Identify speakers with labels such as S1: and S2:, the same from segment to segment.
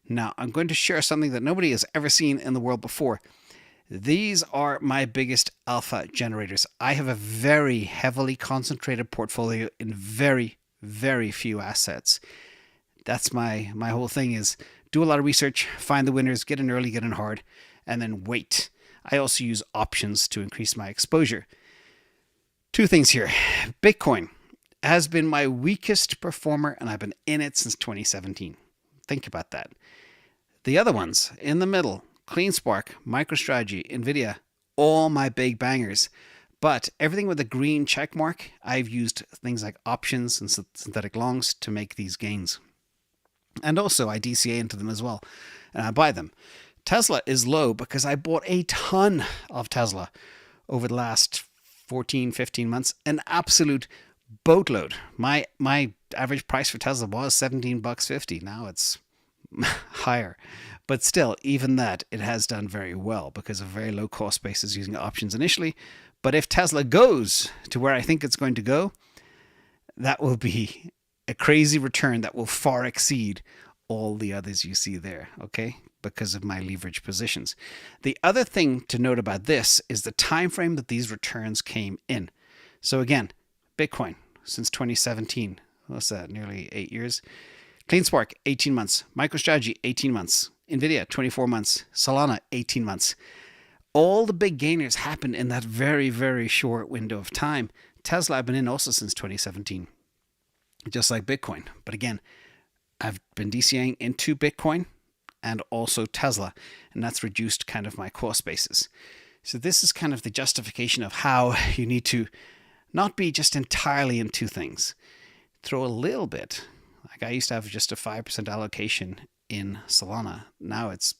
S1: Now, I'm going to share something that nobody has ever seen in the world before. These are my biggest alpha generators. I have a very heavily concentrated portfolio in very, very few assets. That's my whole thing is do a lot of research, find the winners, get in early, get in hard, and then wait. I also use options to increase my exposure. Two things here. Bitcoin has been my weakest performer, and I've been in it since 2017. Think about that. The other ones in the middle, CleanSpark, MicroStrategy, NVIDIA, all my big bangers. But everything with a green check mark, I've used things like options and synthetic longs to make these gains. And also I DCA into them as well, and I buy them. Tesla is low because I bought a ton of Tesla over the last 14, 15 months, an absolute boatload. My average price for Tesla was $17.50. Now it's higher. But still, even that, it has done very well because of very low cost basis using options initially. But if Tesla goes to where I think it's going to go, that will be a crazy return that will far exceed all the others you see there, okay? Because of my leverage positions. The other thing to note about this is the time frame that these returns came in. So again, Bitcoin since 2017, what's that, nearly 8 years? CleanSpark, 18 months. MicroStrategy, 18 months. NVIDIA, 24 months. Solana, 18 months. All the big gainers happened in that very, very short window of time. Tesla, I've been in also since 2017, just like Bitcoin. But again, I've been DCAing into Bitcoin and also Tesla, and that's reduced kind of my cost basis. So this is kind of the justification of how you need to not be just entirely in two things. Throw a little bit. Like I used to have just a 5% allocation in Solana. Now it's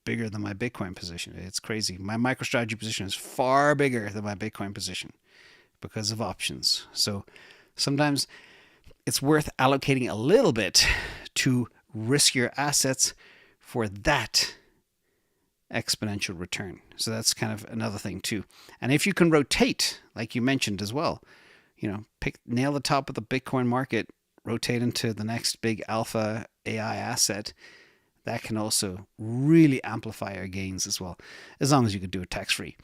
S1: bigger than my Bitcoin position. It's crazy. My MicroStrategy position is far bigger than my Bitcoin position because of options. So sometimes it's worth allocating a little bit to riskier assets for that exponential return. So that's kind of another thing too. And if you can rotate, like you mentioned as well, nail the top of the Bitcoin market, rotate into the next big alpha AI asset, that can also really amplify our gains as well, as long as you could do it tax-free.